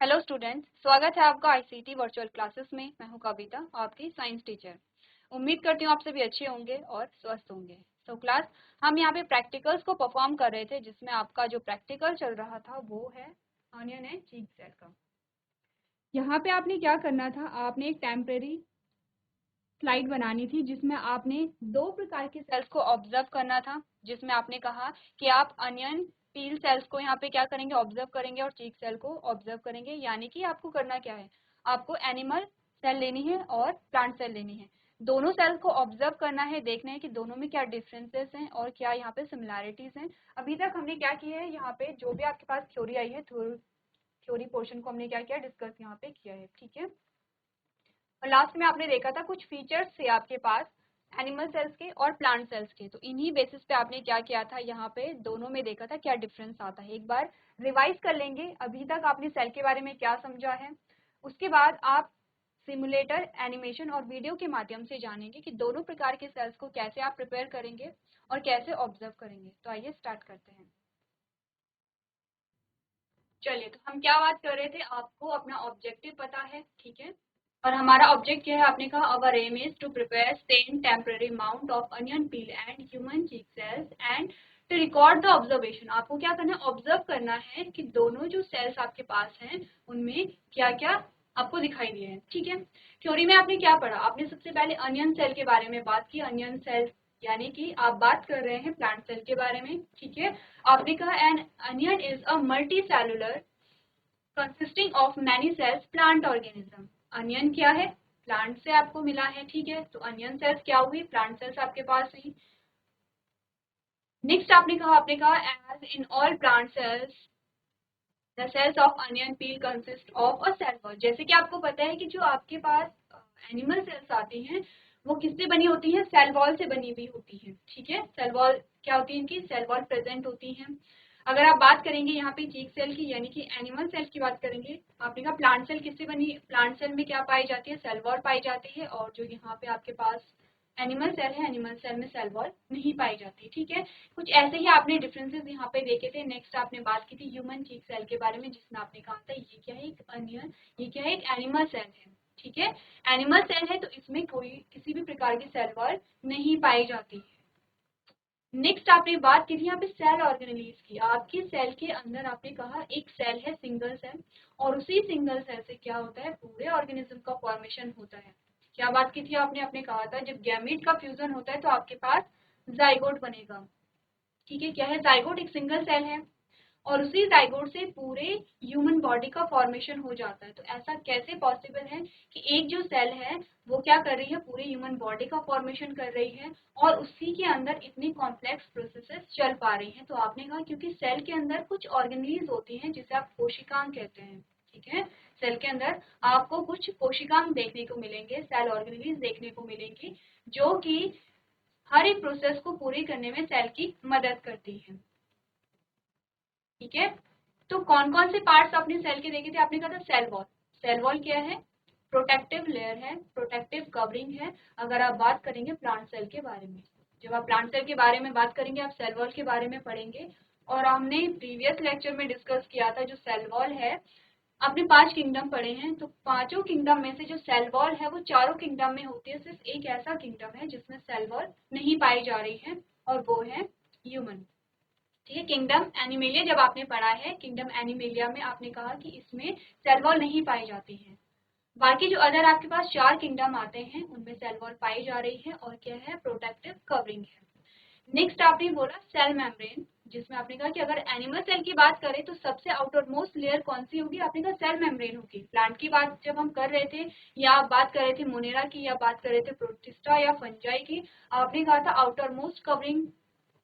Hello students, स्वागत है आपका आईसीटी वर्चुअल क्लासेस में। मैं हूं कविता, आपकी साइंस टीचर। उम्मीद करती हूं आप सभी अच्छे होंगे और स्वस्थ होंगे। तो क्लास हम यहाँ पे प्रैक्टिकल्स को परफॉर्म कर रहे थे, जिसमें आपका जो प्रैक्टिकल चल रहा था वो है ऑनियन एंड चीक सेल का। यहाँ पे आपने क्या करना था, आपने एक टेम्परेरी स्लाइड बनानी थी जिसमें आपने दो प्रकार के सेल्स को ऑब्जर्व करना था। जिसमें आपने कहा कि आप अनियन पील सेल्स को यहाँ पे क्या करेंगे, ऑब्जर्व करेंगे, और चीक सेल को ऑब्जर्व करेंगे। यानी कि आपको करना क्या है, आपको एनिमल सेल लेनी है और प्लांट सेल लेनी है। दोनों सेल्स को ऑब्जर्व करना है, देखना है कि दोनों में क्या डिफरेंसेस हैं और क्या यहाँ पे सिमिलैरिटीज हैं। अभी तक हमने क्या किया है, यहाँ पे जो भी आपके पास थ्योरी आई है, थ्योरी पोर्शन को हमने क्या किया, डिस्कस यहाँ पे किया है। ठीक है, और लास्ट में आपने देखा था कुछ फीचर्स थे आपके पास एनिमल सेल्स के और प्लांट सेल्स के। तो इन्हीं बेसिस पे आपने क्या किया था, यहाँ पे दोनों में देखा था क्या डिफरेंस आता है। एक बार रिवाइज कर लेंगे, अभी तक आपने सेल के बारे में क्या समझा है। उसके बाद आप सिमुलेटर, एनिमेशन और वीडियो के माध्यम से जानेंगे कि दोनों प्रकार के सेल्स को कैसे आप प्रिपेयर करेंगे और कैसे ऑब्जर्व करेंगे। तो आइए स्टार्ट करते हैं। चलिए, तो हम क्या बात कर रहे थे, आपको अपना ऑब्जेक्टिव पता है, ठीक है। और हमारा ऑब्जेक्ट क्या है, आपने कहा our aim is to prepare same temporary mount of onion peel and human cheek cells and to record the observation. आपको क्या करना है, ऑब्जर्व करना है कि दोनों जो सेल्स आपके पास हैं उनमें क्या क्या आपको दिखाई दिए हैं। ठीक है, थ्योरी में आपने क्या पढ़ा, आपने सबसे पहले अनियन सेल के बारे में बात की। अनियन सेल यानी कि आप बात कर रहे हैं प्लांट सेल के बारे में। ठीक है, आपने कहा N onion is a multi cellular consisting of many cells plant organism. Onion क्या है, प्लांट से आपको मिला है। ठीक है, तो अनियन सेल्स क्या हुई, प्लांट सेल्स आपके पास हुई। नेक्स्ट आपने कहा as in all plant cells the cells of onion peel consist of a cell wall. जैसे कि आपको पता है कि जो आपके पास एनिमल सेल्स आती हैं वो किससे बनी होती हैं, सेल वॉल से बनी हुई होती हैं। ठीक है, सेल वॉल क्या होती है, इनकी सेल वॉल प्रेजेंट होती हैं। अगर आप बात करेंगे यहाँ पे चीक सेल की यानी कि एनिमल सेल की बात करेंगे, आपने कहा प्लांट सेल किससे बनी, प्लांट सेल में क्या पाई जाती है, सेल वॉल पाई जाती है। और जो यहाँ पे आपके पास एनिमल सेल है, एनिमल सेल में सेल वॉल नहीं पाई जाती। ठीक है, कुछ ऐसे ही आपने डिफरेंसेस यहाँ पे देखे थे। नेक्स्ट आपने बात की थी ह्यूमन चीक सेल के बारे में, जिसमें आपने कहा था ये क्या है, एक अनियन, ये क्या है, एक एनिमल सेल है। ठीक है, एनिमल सेल है तो इसमें कोई किसी भी प्रकार की सेल वॉल नहीं पाई जाती है। नेक्स्ट आपने बात की थी यहाँ पे सेल ऑर्गेनेलीज की। आपकी सेल के अंदर आपने कहा एक सेल है सिंगल सेल, और उसी सिंगल सेल से क्या होता है, पूरे ऑर्गेनिज्म का फॉर्मेशन होता है। क्या बात की थी आपने कहा था जब गैमीट का फ्यूजन होता है तो आपके पास जाइगोट बनेगा। ठीक है, क्या है, जाइगोट एक सिंगल सेल है, और उसी जाइगोट से पूरे ह्यूमन बॉडी का फॉर्मेशन हो जाता है। तो ऐसा कैसे पॉसिबल है कि एक जो सेल है वो क्या कर रही है, पूरे ह्यूमन बॉडी का फॉर्मेशन कर रही है और उसी के अंदर इतनी कॉम्प्लेक्स प्रोसेसेस चल पा रही हैं। तो आपने कहा क्योंकि सेल के अंदर कुछ ऑर्गेनेलीज होती हैं जिसे आप कोशिकांग कहते हैं। ठीक है, सेल के अंदर आपको कुछ कोशिकांग देखने को मिलेंगे, सेल ऑर्गेनेलीज देखने को मिलेंगी, जो कि हर एक प्रोसेस को पूरी करने में सेल की मदद करती है। ठीक है, तो कौन कौन से पार्ट्स आपने सेल के देखे थे, आपने कहा था सेल वॉल। सेल वॉल क्या है, प्रोटेक्टिव लेयर है, प्रोटेक्टिव कवरिंग है। अगर आप बात करेंगे प्लांट सेल के बारे में, जब आप प्लांट सेल के बारे में बात करेंगे आप सेल वॉल के बारे में पढ़ेंगे। और हमने प्रीवियस लेक्चर में डिस्कस किया था जो सेल वॉल है, आपने 5 किंगडम पढ़े हैं, तो पांचों किंगडम में से जो सेल वॉल है वो चारों किंगडम में होती है। सिर्फ एक ऐसा किंगडम है जिसमें सेल वॉल नहीं पाई जा रही है, और वो है ह्यूमन। ठीक है, किंगडम एनिमेलिया जब आपने पढ़ा है, किंगडम एनिमेलिया में आपने कहा कि इसमें सेल वॉल नहीं पाई जाती है। बाकी जो अदर आपके पास 4 किंगडम आते हैं उनमें सेल वॉल पाई जा रही है, और क्या है, प्रोटेक्टिव कवरिंग है। नेक्स्ट आपने बोला सेल मेम्ब्रेन, जिसमें आपने कहा कि अगर एनिमल सेल की बात करें तो सबसे आउटर मोस्ट लेयर कौन सी होगी, आपने कहा सेल मेम्ब्रेन होगी। प्लांट की बात जब हम कर रहे थे, या आप बात कर रहे थे मोनेरा की, या बात कर रहे थे प्रोटिस्टा या फंजाई की, आपने कहा था आउटर मोस्ट कवरिंग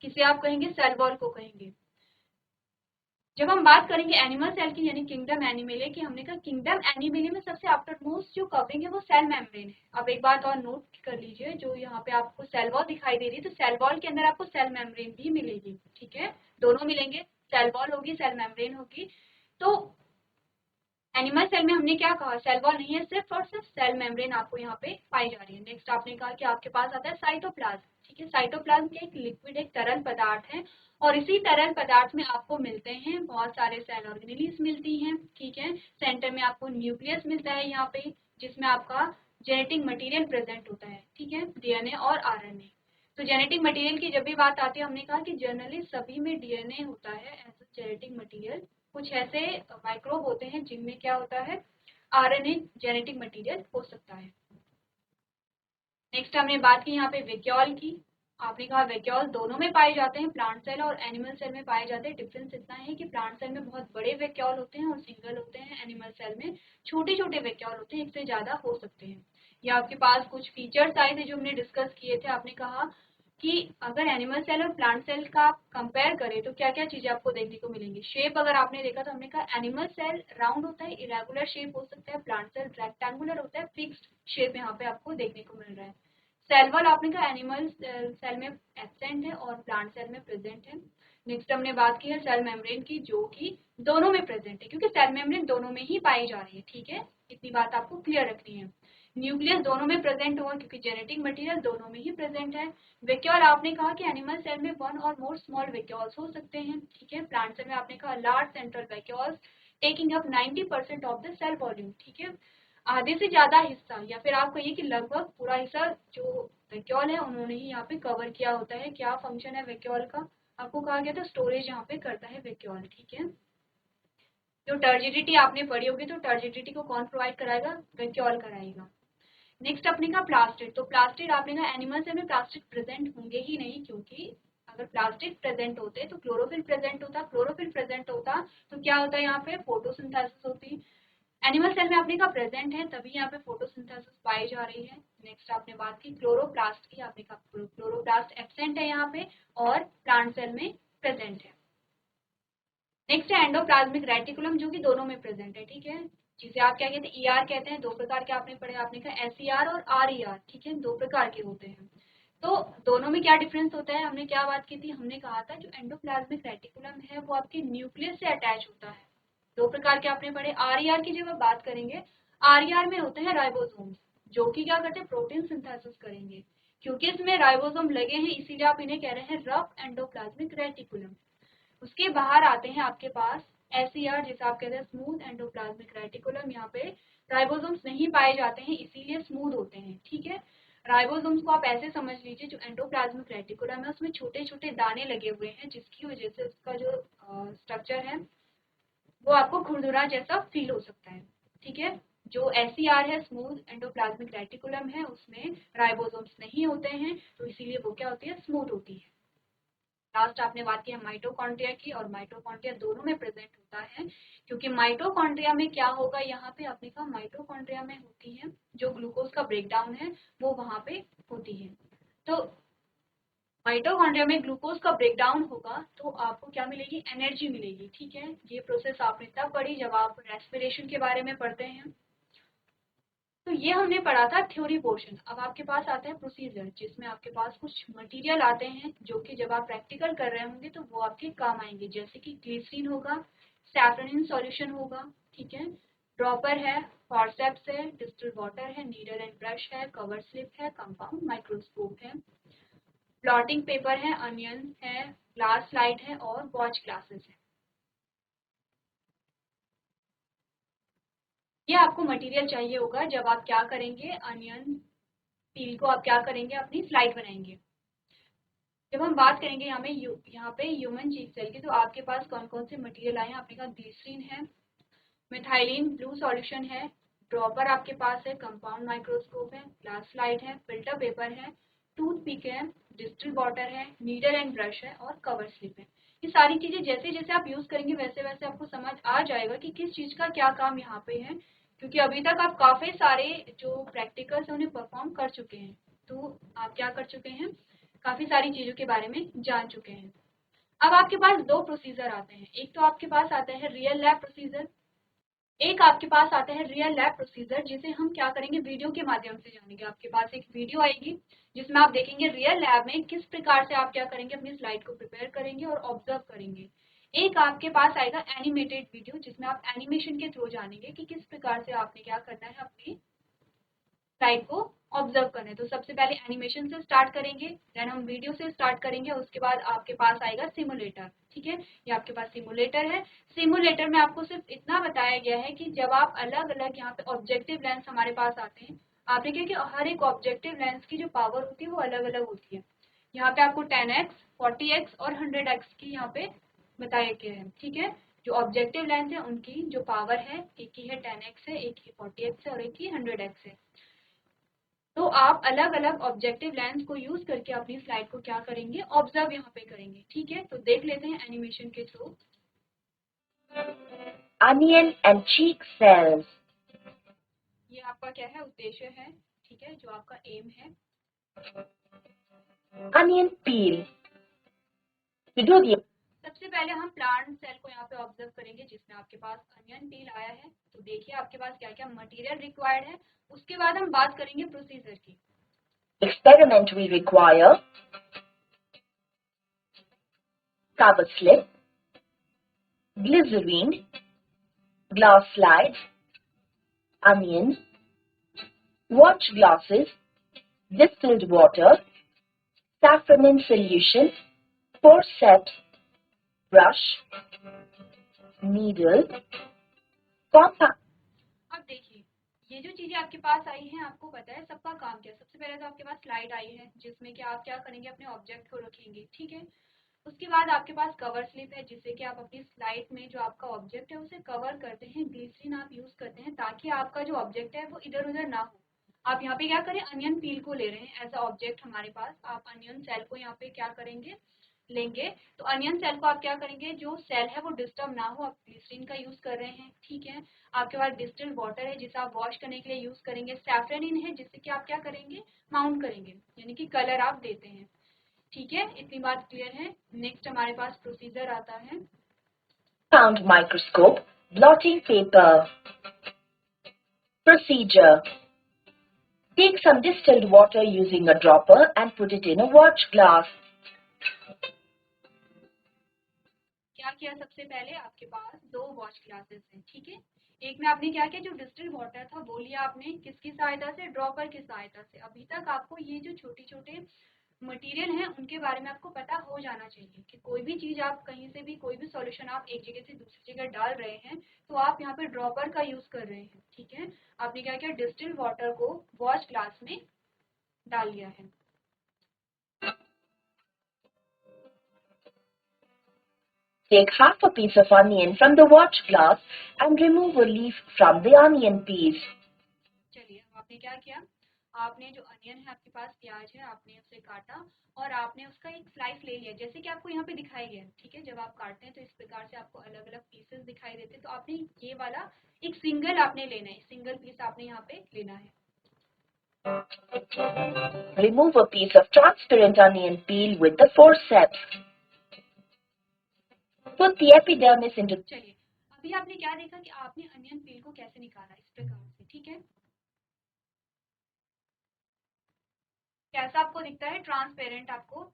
किसे आप कहेंगे, सेल वॉल को कहेंगे। जब हम बात करेंगे एनिमल सेल की यानी किंगडम एनिमेलिया की, हमने कहा किंगडम एनिमेलिया में सबसे आफ्टर मोस्ट जो कवरिंग है वो सेल मेम्ब्रेन है। अब एक बात और नोट कर लीजिए, जो यहाँ पे आपको सेल वॉल दिखाई दे रही है तो सेल वॉल के अंदर आपको सेल मेम्ब्रेन भी मिलेगी। ठीक है, दोनों मिलेंगे, सेल वॉल होगी, सेल मेम्ब्रेन होगी। तो एनिमल सेल में हमने क्या कहा, सेल वॉल नहीं है, सिर्फ और सिर्फ सेल मेम्ब्रेन आपको यहाँ पे पाई जा रही है। नेक्स्ट आपने कहा कि आपके पास आता है साइटोप्लाज्म। ठीक है, साइटोप्लाज्म एक लिक्विड, एक तरल पदार्थ है, और इसी तरल पदार्थ में आपको मिलते हैं बहुत सारे सेल ऑर्गेनेलीज मिलती हैं। ठीक है, सेंटर में आपको न्यूक्लियस मिलता है यहाँ पे, जिसमें आपका जेनेटिक मटेरियल प्रेजेंट होता है। ठीक है, डीएनए और आरएनए। तो जेनेटिक मटेरियल की जब भी बात आती है, हमने कहा कि जनरली सभी में डीएनए होता है एज अ जेनेटिक मटेरियल। कुछ ऐसे माइक्रोब होते हैं जिनमें क्या होता है, आरएनए जेनेटिक मटेरियल हो सकता है। नेक्स्ट हमने बात की यहाँ पे वैक्यूल की। आपने कहा वैक्यूल दोनों में पाए जाते हैं, प्लांट सेल और एनिमल सेल में पाए जाते हैं। डिफरेंस इतना है कि प्लांट सेल में बहुत बड़े वैक्यूल होते हैं और सिंगल होते हैं, एनिमल सेल में छोटे छोटे वैक्यूल होते हैं, एक से ज्यादा हो सकते हैं। ये आपके पास कुछ फीचर्स आए थे जो हमने डिस्कस किए थे। आपने कहा कि अगर एनिमल सेल और प्लांट सेल का कंपेयर करें तो क्या क्या चीजें आपको देखने को मिलेंगी। शेप अगर आपने देखा तो हमने कहा एनिमल सेल राउंड होता है, इरेगुलर शेप हो सकता है, प्लांट सेल रेक्टेंगुलर होता है, फिक्स्ड शेप यहाँ पे आपको देखने को मिल रहा है। सेल वॉल आपने कहा एनिमल सेल में एब्सेंट है और प्लांट सेल में प्रेजेंट है। नेक्स्ट हमने बात की है सेल मेम्ब्रेन की, जो कि दोनों में प्रेजेंट है, क्योंकि सेल मेम्ब्रेन दोनों में ही पाई जा रही है। ठीक है, इतनी बात आपको क्लियर रखनी है। न्यूक्लियस दोनों में प्रेजेंट होगा क्योंकि जेनेटिक मटेरियल दोनों में ही प्रेजेंट है। वैक्यूल आपने कहा कि एनिमल सेल में वन और मोर स्मॉल वैक्यूल्स हो सकते हैं। ठीक है, प्लांट सेल में आपने कहा large central vacuoles taking up 90% of the cell volume. ठीक है, आधे से ज्यादा हिस्सा, या फिर आप कहिए कि लगभग पूरा हिस्सा जो वैक्यूल है उन्होंने ही यहाँ पे कवर किया होता है। क्या फंक्शन है वैक्यूल का, आपको कहा गया था स्टोरेज यहाँ पे करता है वैक्यूल। ठीक है, जो टर्जिडिटी आपने पढ़ी होगी, तो टर्जिडिटी को कौन प्रोवाइड कराएगा, वैक्यूल कराएगा। नेक्स्ट अपने का प्लास्टिड। तो प्लास्टिड आपने कहा एनिमल सेल में प्लास्टिड प्रेजेंट होंगे ही नहीं, क्योंकि अगर प्लास्टिड प्रेजेंट होते तो क्लोरोफिल प्रेजेंट होता, क्लोरोफिल प्रेजेंट होता तो क्या होता है, यहाँ पे फोटोसिंथेसिस होती। एनिमल सेल में आपने कहा प्रेजेंट है, तभी यहाँ पे फोटोसिंथेसिस पाई जा रही है। नेक्स्ट आपने बात की क्लोरोप्लास्ट की। आपने कहा क्लोरोप्लास्ट एब्सेंट है यहाँ पे और प्लांट सेल में प्रेजेंट है। नेक्स्ट है एंडोप्लाज्मिक रेटिकुलम, जो कि दोनों में प्रेजेंट है। ठीक है, जिसे आप क्या कहते हैं, ईआर कहते हैं। दो प्रकार के आपने पढ़े, आपने कहा एसईआर और आरईआर। ठीक है, दो प्रकार के होते हैं। तो दोनों में क्या डिफरेंस होता है, हमने क्या बात की थी, हमने कहा था जो एंडोप्लाज्मिक रेटिकुलम है वो आपके न्यूक्लियस से अटैच होता है। दो प्रकार के आपने पढ़े। आरईआर की जब आप बात करेंगे, आरईआर में होते हैं राइबोसोम्स, जो कि क्या करते हैं, प्रोटीन सिंथेसिस करेंगे। क्योंकि इसमें राइबोसोम लगे हैं इसीलिए आप इन्हें कह रहे हैं रफ एंडोप्लाज्मिक रेटिकुलम। उसके बाहर आते हैं आपके पास एसईआर, जिसे आप कहते हैं स्मूथ एंडोप्लाज्मिक रेटिकुलम। यहाँ पे राइबोसोम्स नहीं पाए जाते हैं इसीलिए स्मूथ होते हैं। ठीक है, राइबोसोम्स को आप ऐसे समझ लीजिए, जो एंडोप्लाज्मिक रेटिकुलम है उसमें छोटे छोटे दाने लगे हुए हैं, जिसकी वजह से उसका जो स्ट्रक्चर है वो आपको खुरदुरा जैसा फील हो सकता है। ठीक है, जो एसईआर है स्मूथ एंडोप्लाज्मिक रेटिकुलम है, उसमें राइबोसोम्स नहीं होते हैं, तो इसीलिए वो क्या होती है, स्मूथ होती है। लास्ट आपने बात की है माइटोकॉन्ड्रिया की, और माइटोकॉन्ड्रिया दोनों में प्रेजेंट होता है, क्योंकि माइटोकॉन्ड्रिया में क्या होगा, यहाँ पे आपने कहा माइटोकॉन्ड्रिया में होती है जो ग्लूकोज का ब्रेकडाउन है वो वहां पे होती है। तो माइटोकॉन्ड्रिया में ग्लूकोज का ब्रेकडाउन होगा तो आपको क्या मिलेगी, एनर्जी मिलेगी। ठीक है, ये प्रोसेस आपने तब पढ़ी जब आप रेस्पिरेशन के बारे में पढ़ते हैं। तो ये हमने पढ़ा था थ्योरी पोर्शन। अब आपके पास आता है प्रोसीजर, जिसमें आपके पास कुछ मटेरियल आते हैं जो कि जब आप प्रैक्टिकल कर रहे होंगे तो वो आपके काम आएंगे, जैसे कि ग्लिसरीन होगा, सैफरन सॉल्यूशन होगा। ठीक है, ड्रॉपर है, फॉरसेप्स है, डिस्टिल वाटर है, नीडल एंड ब्रश है, कवर स्लिप है, कंपाउंड माइक्रोस्कोप है, प्लॉटिंग पेपर है, अनियन है, ग्लास स्लाइड है और वॉच ग्लासेस है। ये आपको मटेरियल चाहिए होगा जब आप क्या करेंगे, अनियन पील को आप क्या करेंगे, अपनी स्लाइड बनाएंगे। जब हम बात करेंगे यहाँ पे ह्यूमन चीक सेल की, तो आपके पास कौन कौन से मटेरियल आए हैं, आपने कहा ग्लिसरीन है, मिथाइलिन ब्लू सॉल्यूशन है, ड्रॉपर आपके पास है, कंपाउंड माइक्रोस्कोप है, ग्लास स्लाइड है, फिल्टर पेपर है, टूथ पिक है, डिस्टिल वाटर है, नीडल एंड ब्रश है और कवर स्लिप है। ये सारी चीजें जैसे जैसे आप यूज करेंगे वैसे वैसे आपको समझ आ जाएगा कि किस चीज का क्या काम यहाँ पे है, क्योंकि अभी तक आप काफी सारे जो प्रैक्टिकल्स है उन्हें परफॉर्म कर चुके हैं। तो आप क्या कर चुके हैं, काफी सारी चीजों के बारे में जान चुके हैं। अब आपके पास दो प्रोसीजर आते हैं, एक तो आपके पास आता है रियल लैब प्रोसीजर, एक आपके पास आता है रियल लैब प्रोसीजर, जिसे हम क्या करेंगे, वीडियो के माध्यम से जानेंगे। आपके पास एक वीडियो आएगी जिसमें आप देखेंगे रियल लैब में किस प्रकार से आप क्या करेंगे, अपनी स्लाइड को प्रिपेयर करेंगे और ऑब्जर्व करेंगे। एक आपके पास आएगा एनिमेटेड वीडियो, जिसमें आप एनिमेशन के थ्रू जानेंगे कि किस प्रकार से आपने क्या करना है अपनी स्लाइड को ऑब्जर्व करना है। तो सबसे पहले एनिमेशन से स्टार्ट करेंगे, देन हम वीडियो से स्टार्ट करेंगे, उसके बाद आपके पास आएगा सिमुलेटर। ठीक है, ये आपके पास सिमुलेटर है। सिमुलेटर में आपको सिर्फ इतना बताया गया है कि जब आप अलग अलग यहाँ पे ऑब्जेक्टिव लेंस हमारे पास आते हैं, आपने क्या कि हर एक ऑब्जेक्टिव लेंस की जो पावर होती है वो अलग अलग होती है। यहाँ पे आपको 10x, 40x और 100x की यहाँ पे बताया गया है। ठीक है, जो ऑब्जेक्टिव लेंस है उनकी जो पावर है, एक की है 10x है, एक की 40x है और एक की 100x है। तो आप अलग अलग ऑब्जेक्टिव लेंस को यूज करके अपनी स्लाइड को क्या करेंगे, ऑब्जर्व यहाँ पे करेंगे। ठीक है, तो देख लेते हैं एनिमेशन के through. Onion and cheek cells. ये आपका क्या है, उद्देश्य है। ठीक है, जो आपका एम है। Onion peel. To do the सबसे पहले हम प्लांट सेल को यहाँ पे ऑब्जर्व करेंगे, जिसमें आपके पास अनियन पील आया है। तो देखिए आपके पास क्या क्या मटेरियल रिक्वायर्ड है। उसके बाद हम बात करेंगे प्रोसीजर की। experiment we require cover slip, glycerine, glass slides, onion, watch glasses, distilled water, saffron in solution, forceps, brush, needle, compact. अब देखिए ये जो चीजें आपके पास आई हैं, आपको पता है सबका काम क्या है। सबसे पहले तो आपके पास स्लाइड आई है, जिसमें कि आप क्या करेंगे, अपने ऑब्जेक्ट को रखेंगे। ठीक है, उसके बाद आपके पास कवर स्लिप है, जिससे कि आप अपनी स्लाइड में जो आपका ऑब्जेक्ट है उसे कवर करते हैं। ग्लिसरीन आप यूज करते हैं ताकि आपका जो ऑब्जेक्ट है वो इधर उधर ना हो। आप यहाँ पे क्या करें, अनियन पील को ले रहे हैं एज अ ऑब्जेक्ट हमारे पास। आप अनियन सेल को यहाँ पे क्या करेंगे, लेंगे। तो अनियन सेल को आप क्या करेंगे, जो सेल है वो डिस्टर्ब ना हो, आप ग्लिसरीन का यूज कर रहे हैं। ठीक है, आपके पास डिस्टिल्ड वाटर है जिसे आप वॉश करने के लिए यूज करेंगे। सैफ्रनिन है जिससे कि आप क्या करेंगे, माउंट करेंगे, यानी कि कलर आप देते हैं। ठीक है, इतनी बात क्लियर है। नेक्स्ट हमारे पास प्रोसीजर आता है। Sound microscope, blotting paper. Procedure. Take some distilled water using a dropper and put it in a watch glass. क्या किया, सबसे पहले आपके पास 2 वॉच ग्लासेस हैं। ठीक है, एक में आपने क्या किया, जो डिस्टिल्ड वाटर था वो लिया आपने किसकी सहायता से, ड्रॉपर की सहायता से। अभी तक आपको ये जो छोटे छोटे मटेरियल हैं उनके बारे में आपको पता हो जाना चाहिए कि कोई भी चीज आप कहीं से भी, कोई भी सॉल्यूशन आप एक जगह से दूसरी जगह डाल रहे हैं तो आप यहाँ पे ड्रॉपर का यूज कर रहे हैं। ठीक है, आपने क्या किया, डिस्टिल्ड वाटर को वॉच ग्लास में डाल लिया है। Take half a piece of onion from the watch glass and remove a leaf from the onion piece. चलिए, अब आपने क्या किया, आपने जो अनियन है, आपके पास प्याज है, आपने उसे काटा और आपने उसका एक स्लाइस ले लिया, जैसे कि आपको यहाँ पे दिखाई गया। ठीक है, जब आप काटते हैं तो इस प्रकार से आपको अलग अलग पीसेस दिखाई देते हैं। तो आपने ये वाला एक सिंगल आपने लेना है, सिंगल पीस आपने यहाँ पे लेना है। Remove a piece of transparent onion peel with the forceps. Put the epidermis into. चलिए, अभी आपने क्या देखा कि आपने अनियन पील को कैसे निकाला, इस प्रकार से। ठीक है, कैसा आपको दिखता है, ट्रांसपेरेंट आपको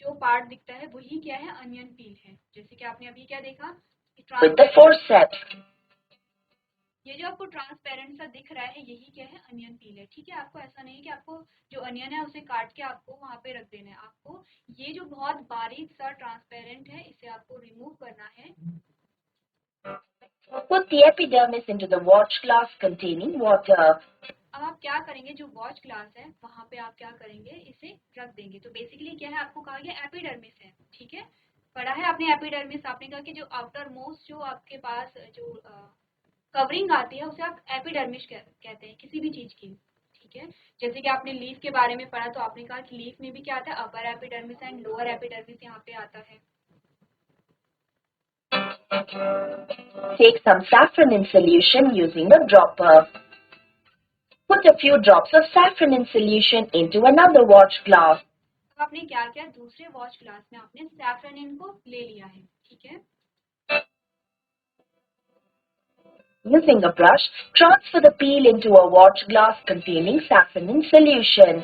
जो पार्ट दिखता है वही क्या है, अनियन पील है। जैसे कि आपने अभी क्या देखा कि With the forceps. ये जो आपको ट्रांसपेरेंट सा दिख रहा है यही क्या है, अनियन पील है। ठीक है, आपको ऐसा नहीं है कि आपको जो अनियन है उसे काट के आपको वहां पे रख देना है। आपको ये जो बहुत बारीक सा ट्रांसपेरेंट है इसे आपको रिमूव करना है। Put the epidermis into the watch glass containing water. अब आप क्या करेंगे, जो वॉच ग्लास है वहां पे आप क्या करेंगे, इसे रख देंगे। तो बेसिकली क्या है, आपको कहा गया एपिडर्मिस है। ठीक है, पढ़ा है आपने एपिडर्मिस। आपने कहा कि जो आउटर मोस्ट जो आपके पास जो कवरिंग आती है उसे आप एपिडर्मिस कहते हैं किसी भी चीज की। ठीक है, जैसे कि आपने लीफ के बारे में पढ़ा तो आपने कहा कि लीफ में भी क्या आता है, upper epidermis and lower epidermis यहाँ पे आता है। Take some saffron in solution using a dropper. Put a few drops of saffron in solution into another watch glass. अब आपने क्या किया, दूसरे वॉच ग्लास में आपने सैफ्रनिन को ले लिया है। ठीक है, Using a brush, transfer the peel into a watch glass containing saffron in solution.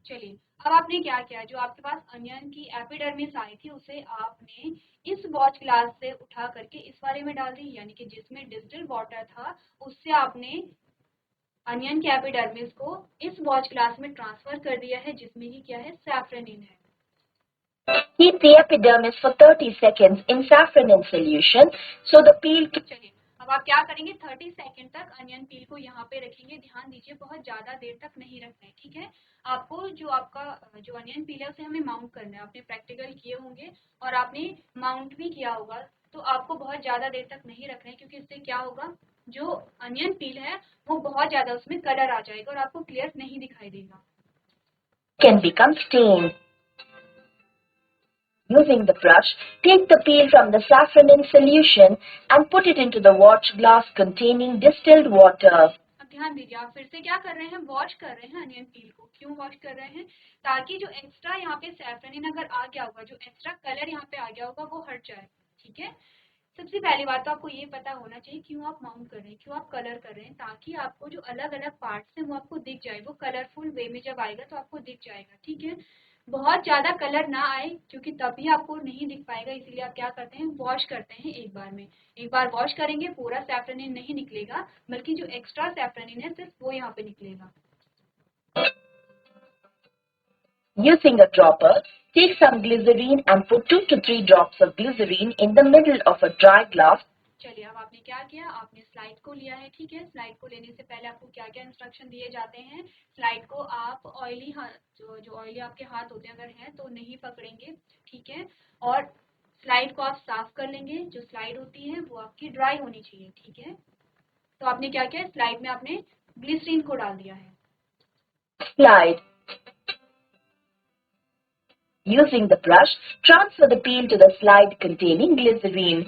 चलिए अब आपने क्या किया, जो आपके पास अनियन की एपिडर्मिस आई थी उसे आपने इस वॉच ग्लास से उठा करके इस वाले में डाल दी, यानी कि जिसमें डिस्टिल्ड वाटर था उससे आपने अनियन के एपिडर्मिस को इस वॉच ग्लास में ट्रांसफर कर दिया है, जिसमें कि क्या है, सैफ्रनिन है। Keep the epidermis for 30 seconds in saffronin solution so the peel. चलिए अब आप क्या करेंगे, 30 सेकंड तक अनियन पील को यहाँ पे रखेंगे। ध्यान दीजिए बहुत ज्यादा देर तक नहीं रखना है, ठीक है। आपको जो आपका जो अनियन पील है उसे हमें माउंट करना है। आपने प्रैक्टिकल किए होंगे और आपने माउंट भी किया होगा, तो आपको बहुत ज्यादा देर तक नहीं रखना है, क्योंकि इससे क्या होगा, जो अनियन पील है वो बहुत ज्यादा उसमें कलर आ जाएगा और आपको क्लियर नहीं दिखाई देगा। Can become stained. Using the brush, take the peel from the saffronin solution and put it into the watch glass containing distilled water. अब ध्यान दीजिए, आप फिर से क्या कर रहे हैं, वॉश कर रहे हैं अनियन पील को। क्यों वॉश कर रहे हैं, ताकि जो एक्स्ट्रा यहाँ पे सैफ्रनिन अगर आ गया होगा, जो एक्स्ट्रा कलर यहाँ पे आ गया होगा वो हट जाए, ठीक है। सबसे पहली बात तो आपको ये पता होना चाहिए क्यों आप माउंट कर रहे हैं, क्यों आप कलर कर रहे हैं, ताकि आपको जो अलग अलग पार्ट्स हैं वो आपको दिख जाए, वो कलरफुल वे में जब आएगा तो आपको दिख जाएगा, ठीक है। बहुत ज्यादा कलर ना आए, क्योंकि तभी आपको नहीं दिख पाएगा, इसीलिए आप क्या करते हैं, वॉश करते हैं एक बार में। एक बार वॉश करेंगे पूरा सैफ्रनिन नहीं निकलेगा, बल्कि जो एक्स्ट्रा सैफ्रनिन है सिर्फ वो यहाँ पे निकलेगा। Using a dropper, take some glycerine and put 2 to 3 drops of glycerine in the middle of a dry glass. चलिए अब आपने क्या किया, आपने स्लाइड को लिया है, ठीक है। स्लाइड को लेने से पहले आपको क्या क्या इंस्ट्रक्शन दिए जाते हैं, स्लाइड को आप ऑयली हाथ जो ऑयली आपके हाथ होते हैं अगर हैं तो नहीं पकड़ेंगे, ठीक है। और स्लाइड को आप साफ कर लेंगे, जो स्लाइड होती है वो आपकी ड्राई होनी चाहिए, ठीक है। तो आपने क्या किया, स्लाइड में आपने ग्लिसरीन को डाल दिया है। Slide. Using the brush, transfer the peel to the slide containing glycerine.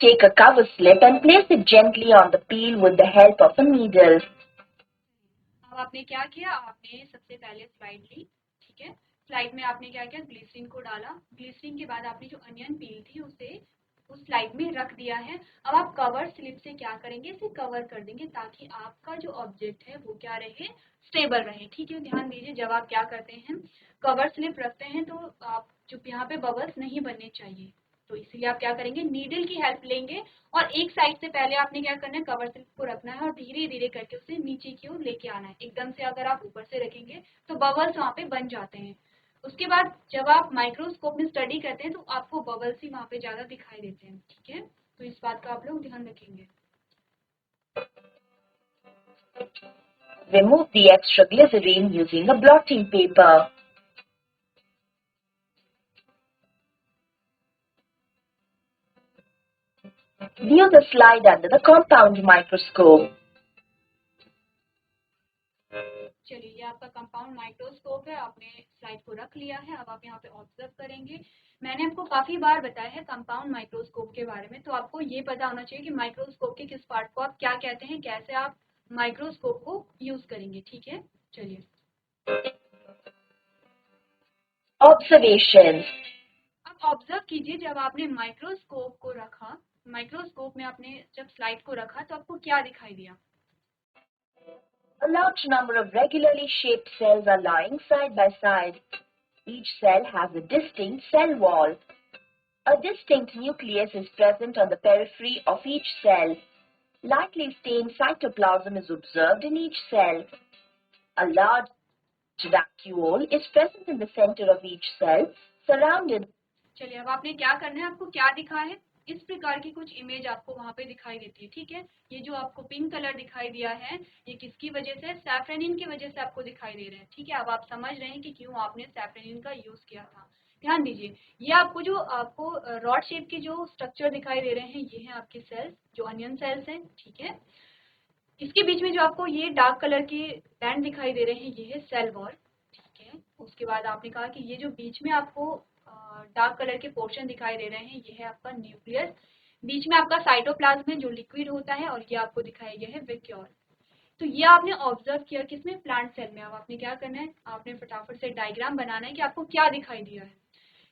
Take a cover slip and place it gently on the peel with the help of a needle. अब आपने क्या किया, आपने सबसे पहले स्लाइड ली, ठीक है। स्लाइड में आपने क्या किया, ग्लिसरीन को डाला। ग्लिसरीन के बाद आपने जो अनियन पील थी उसे उस स्लाइड में रख दिया है। अब आप कवर स्लिप से क्या करेंगे, इसे कवर कर देंगे, ताकि आपका जो ऑब्जेक्ट है वो क्या रहे, स्टेबल रहे, ठीक है। ध्यान दीजिए, जब आप क्या करते हैं, कवर स्लिप रखते हैं तो आप जो यहाँ पे बबल्स नहीं बनने चाहिए, तो इसलिए आप क्या करेंगे, नीडल की हेल्प लेंगे और एक साइड से पहले आपने क्या करना है, कवर स्लिप को रखना है और धीरे धीरे करके उसे नीचे की ओर लेके आना है। एकदम से अगर आप ऊपर से रखेंगे तो बबल्स वहाँ पे बन जाते हैं। उसके बाद जब आप माइक्रोस्कोप में स्टडी करते हैं तो आपको बबल्स ही वहाँ पे ज्यादा दिखाई देते हैं, ठीक है। तो इस बात का आप लोग ध्यान रखेंगे। Remove the extra glycerine using a blotting paper. View the slide under the compound microscope. चलिए ये आपका कंपाउंड माइक्रोस्कोप है, आपने स्लाइड को रख लिया है। अब आप यहाँ पे ऑब्जर्व करेंगे, मैंने आपको काफी बार बताया है कंपाउंड माइक्रोस्कोप के बारे में, तो आपको ये पता होना चाहिए कि माइक्रोस्कोप के किस पार्ट को आप क्या कहते हैं, कैसे आप माइक्रोस्कोप को यूज करेंगे, ठीक है। चलिए Observations. अब ऑब्जर्व कीजिए, जब आपने माइक्रोस्कोप को रखा, माइक्रोस्कोप में आपने जब स्लाइड को रखा तो आपको क्या दिखाई दिया। A large number of regularly shaped cells are lying side by side. Each cell has a distinct cell wall. A distinct nucleus is present on the periphery of each cell. Lightly stained cytoplasm is observed in each cell. A large vacuole is present in the center of each cell, surrounded. चलिए अब आपने क्या करना है, आपको क्या दिखा है, इस प्रकार की कुछ इमेज आपको वहाँ पे दिखाई देती है, ठीक है। ये जो आपको पिंक कलर दिखाई दिया है, ये किसकी वजह से, सैफ्रनिन की वजह से आपको दिखाई दे रहे हैं, ठीक है। अब आप समझ रहे हैं कि क्यों आपने सैफ्रनिन का यूज किया था। ध्यान दीजिए, ये आपको रॉड शेप के जो स्ट्रक्चर दिखाई दे रहे हैं, ये हैं आपके सेल्स, जो अनियन सेल्स हैं, ठीक है। इसके बीच में जो आपको ये डार्क कलर के बैंड दिखाई दे रहे हैं, ये है सेल वॉल, ठीक है। उसके बाद आपने कहा कि ये जो बीच में आपको डार्क कलर के पोर्शन दिखाई दे रहे हैं, ये है आपका न्यूक्लियस। बीच में आपका साइटोप्लाज्म है जो लिक्विड होता है, और ये आपको दिखाया गया है वैक्यूल। तो ये आपने ऑब्जर्व किया किसमें, प्लांट सेल में। अब आपने क्या करना है, आपने फटाफट से डायग्राम बनाना है कि आपको क्या दिखाई दिया है।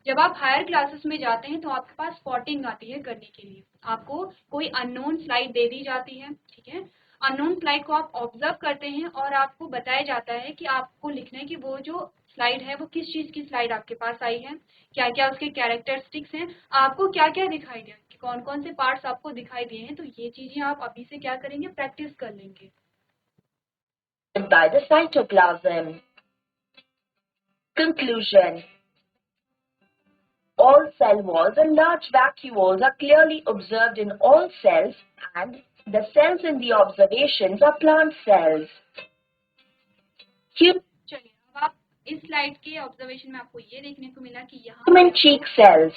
जब आप हायर क्लासेस में जाते हैं तो आपके पास स्पॉटिंग आती है करने के लिए, आपको कोई अननोन स्लाइड दे दी जाती है, ठीक है। अननोन स्लाइड को आप ऑब्जर्व करते हैं और आपको बताया जाता है कि आपको लिखना है कि वो जो स्लाइड है वो किस चीज़ की स्लाइड आपके पास आई है, क्या क्या उसके कैरेक्टरिस्टिक्स हैं, आपको क्या क्या दिखाई दिया, कौन कौन से पार्ट्स आपको दिखाई दिए हैं। तो ये चीज़ें आप अभी से क्या करेंगे, प्रैक्टिस कर लेंगे। By the cytoplasm. Conclusion. All cell walls and large vacuoles are clearly observed in all cells, and the cells in the observations are plant cells. चलिए अब आप इस स्लाइड के ऑब्जर्वेशन में आपको ये देखने को मिला कि Human cheek cells.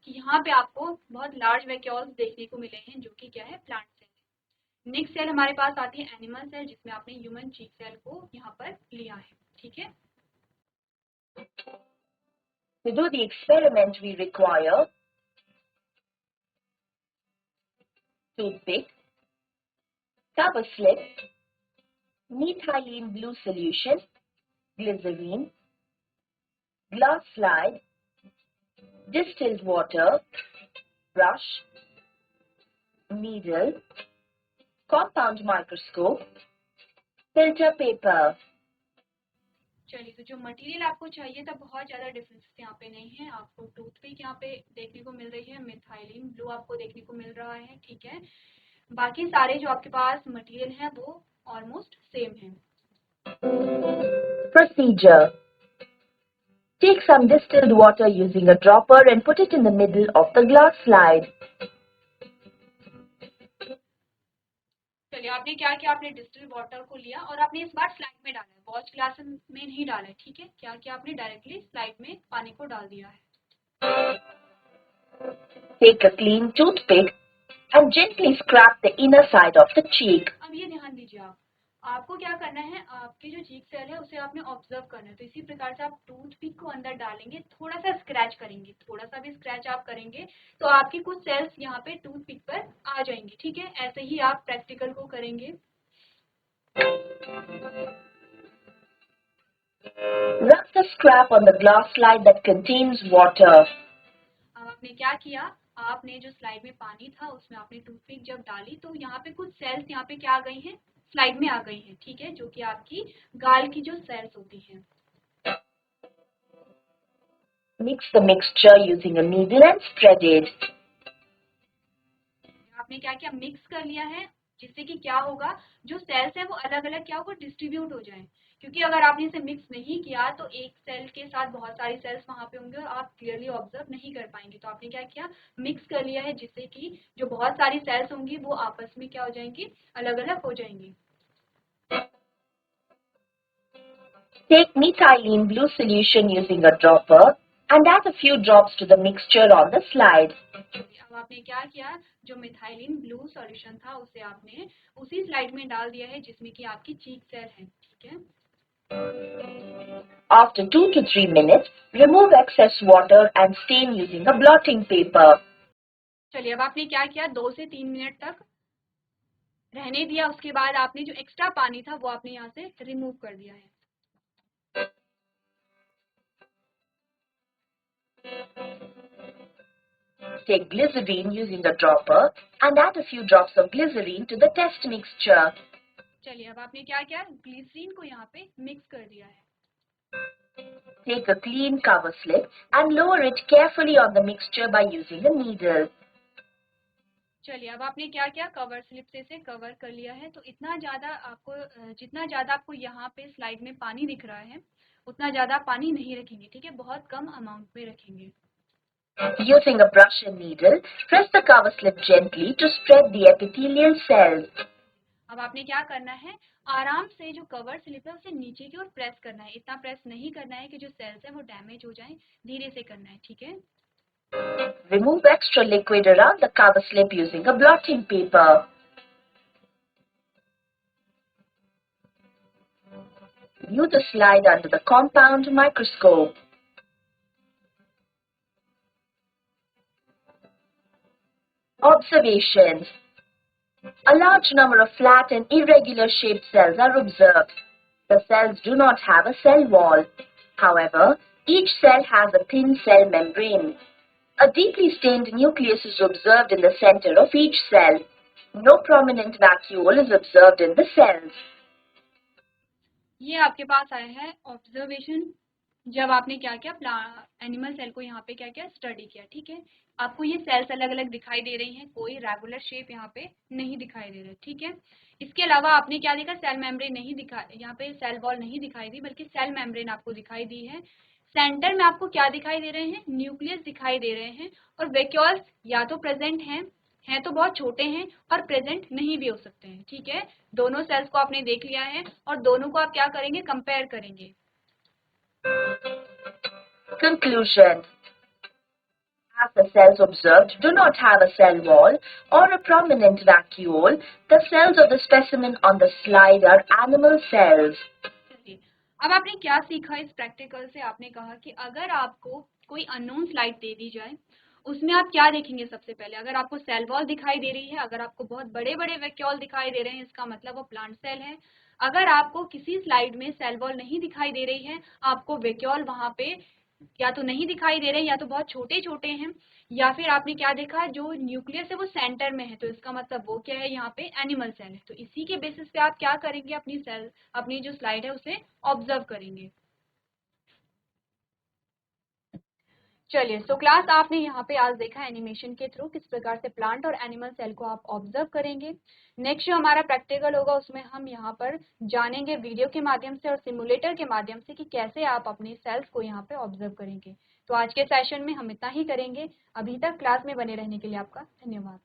यहाँ पे आपको बहुत लार्ज वैक्यूल्स देखने को मिले हैं, जो कि क्या है, प्लांट सेल। नेक्स्ट सेल हमारे पास आती है एनिमल सेल, जिसमें आपने ह्यूमन चीक सेल को यहाँ पर लिया है। ठीक है, To do the experiment, we require toothpick, cover slip, methylene blue solution, glycerine, glass slide, distilled water, brush, needle, compound microscope, filter paper. चलिए तो जो मटेरियल आपको चाहिए था, बहुत ज़्यादा डिफरेंस यहाँ पे नहीं है। आपको टूथपिक यहाँ पे देखने को मिल रही है, मिथाइलिन ब्लू आपको देखने को मिल रहा है। ठीक है, बाकी सारे जो आपके पास मटेरियल है वो ऑलमोस्ट सेम है। Procedure. Take some distilled water using a dropper and put it in the middle of the glass slide. चलिए आपने क्या किया, आपने डिस्टिल वाटर को लिया और आपने इस बार स्लाइड में डाला है, वॉच ग्लास में नहीं डाला है। ठीक है, क्या किया आपने, डायरेक्टली स्लाइड में पानी को डाल दिया है। Take a clean toothpick and gently scrape the inner side of the cheek. अब ये ध्यान दीजिए, आपको क्या करना है, आपके जो चीक सेल है उसे आपने ऑब्जर्व करना है। तो इसी प्रकार से आप टूथपिक को अंदर डालेंगे, थोड़ा सा स्क्रैच करेंगे, थोड़ा सा भी स्क्रैच आप करेंगे तो आपकी कुछ सेल्स यहाँ पे टूथपिक पर आ जाएंगी। ठीक है, ऐसे ही आप प्रैक्टिकल को करेंगे। Rub the scrap on the glass slide that contains water. अब आपने क्या किया, आपने जो स्लाइड में पानी था उसमें आपने टूथपिक जब डाली तो यहाँ पे कुछ सेल्स यहाँ पे क्या आ गई हैं, स्लाइड में आ गई हैं। ठीक है, जो कि आपकी गाल की जो सेल्स होती हैं। Mix the mixture using a needle and spread it. आपने क्या किया, मिक्स कर लिया है, जिससे कि क्या होगा, जो सेल्स हैं वो अलग अलग क्या होगा, डिस्ट्रीब्यूट हो जाएं। क्योंकि अगर आपने इसे मिक्स नहीं किया तो एक सेल के साथ बहुत सारी सेल्स वहां पे होंगे और आप क्लियरली ऑब्जर्व नहीं कर पाएंगे। तो आपने क्या किया, मिक्स कर लिया है, जिससे कि जो बहुत सारी सेल्स होंगी वो आपस में क्या हो जाएंगी, अलग अलग हो जाएंगी। Take methylene blue solution using a dropper and add a few drops to the mixture on the slide. अब आपने क्या किया, जो मिथाइलिन ब्लू सॉल्यूशन था उसे आपने उसी स्लाइड में डाल दिया है जिसमें कि आपकी चीक सेल है। ठीक है, After 2 to 3 minutes, remove excess water and stain using a blotting paper. चलिए अब आपने क्या किया, 2 से 3 मिनट तक रहने दिया। उसके बाद आपने जो एक्स्ट्रा पानी था वो आपने यहाँ से रिमूव कर दिया है। Take glycerine using a dropper and add a few drops of glycerine to the test mixture. चलिए अब आपने क्या किया, ग्लिसरीन को यहाँ पे मिक्स कर दिया है। Take a clean cover slip and lower it carefully on the mixture by using a needle. चलिए अब आपने क्या किया, कवर स्लिप से इसे कवर कर लिया है। तो इतना ज़्यादा आपको, जितना ज़्यादा आपको यहाँ पे स्लाइड में पानी दिख रहा है उतना ज़्यादा पानी नहीं रखेंगे। ठीक है, बहुत कम अमाउंट में रखेंगे। Using a brush and needle, press the cover slip gently to spread the epithelial cells. अब आपने क्या करना है, आराम से जो कवर स्लिप है उसे नीचे की ओर प्रेस करना है। इतना प्रेस नहीं करना है कि जो सेल्स है वो डैमेज हो जाएं, धीरे से करना है। ठीक है, Remove extra liquid around the cover slip using a blotting paper. View the slide under the compound microscope. Observations. A large number of flat and irregular shaped cells are observed. The cells do not have a cell wall. However, each cell has a thin cell membrane. A deeply stained nucleus is observed in the center of each cell. No prominent vacuole is observed in the cells. ये आपके पास आया है observation, जब आपने क्या किया, animal cell को यहाँ पे क्या किया, स्टडी किया, ठीक है। आपको ये सेल्स अलग अलग दिखाई दे रही हैं, कोई रेगुलर शेप यहाँ पे नहीं दिखाई दे रहा, ठीक है। इसके अलावा आपने क्या देखा, सेल मेम्ब्रेन नहीं दिखा, यहाँ पे सेल वॉल नहीं दिखाई दी, बल्कि सेल मेम्ब्रेन आपको दिखाई दी है। सेंटर में आपको क्या दिखाई दे रहे हैं, न्यूक्लियस दिखाई दे रहे हैं, और वैक्यूल्स या तो प्रेजेंट हैं तो बहुत छोटे हैं, और प्रेजेंट नहीं भी हो सकते हैं, ठीक है। दोनों सेल्स को आपने देख लिया है, और दोनों को आप क्या करेंगे, कंपेयर करेंगे। Conclusion. As the cells observed do not have a cell wall or a prominent vacuole, the cells of the specimen on the slide are animal cells. अब आपने क्या सीखा इस प्रैक्टिकल से, आपने कहा कि अगर आपको कोई अननोन स्लाइड दे दी जाए, उसमें आप क्या देखेंगे, सबसे पहले अगर आपको सेल वॉल दिखाई दे रही है, अगर आपको बहुत बड़े बड़े वैक्यूल दिखाई दे रहे हैं, इसका मतलब वो प्लांट सेल है। अगर आपको किसी स्लाइड में सेल वॉल नहीं दिखाई दे रही है, आपको वैक्यूल वहां पे या तो नहीं दिखाई दे रहे हैं, या तो बहुत छोटे छोटे हैं, या फिर आपने क्या देखा, जो न्यूक्लियस है वो सेंटर में है, तो इसका मतलब वो क्या है, यहाँ पे एनिमल सेल है। तो इसी के बेसिस पे आप क्या करेंगे, अपनी जो स्लाइड है उसे ऑब्जर्व करेंगे। चलिए, सो क्लास आपने यहाँ पे आज देखा एनिमेशन के थ्रू किस प्रकार से प्लांट और एनिमल सेल को आप ऑब्जर्व करेंगे। नेक्स्ट जो हमारा प्रैक्टिकल होगा उसमें हम यहाँ पर जानेंगे वीडियो के माध्यम से और सिमुलेटर के माध्यम से कि कैसे आप अपने सेल्स को यहाँ पे ऑब्जर्व करेंगे। तो आज के सेशन में हम इतना ही करेंगे। अभी तक क्लास में बने रहने के लिए आपका धन्यवाद।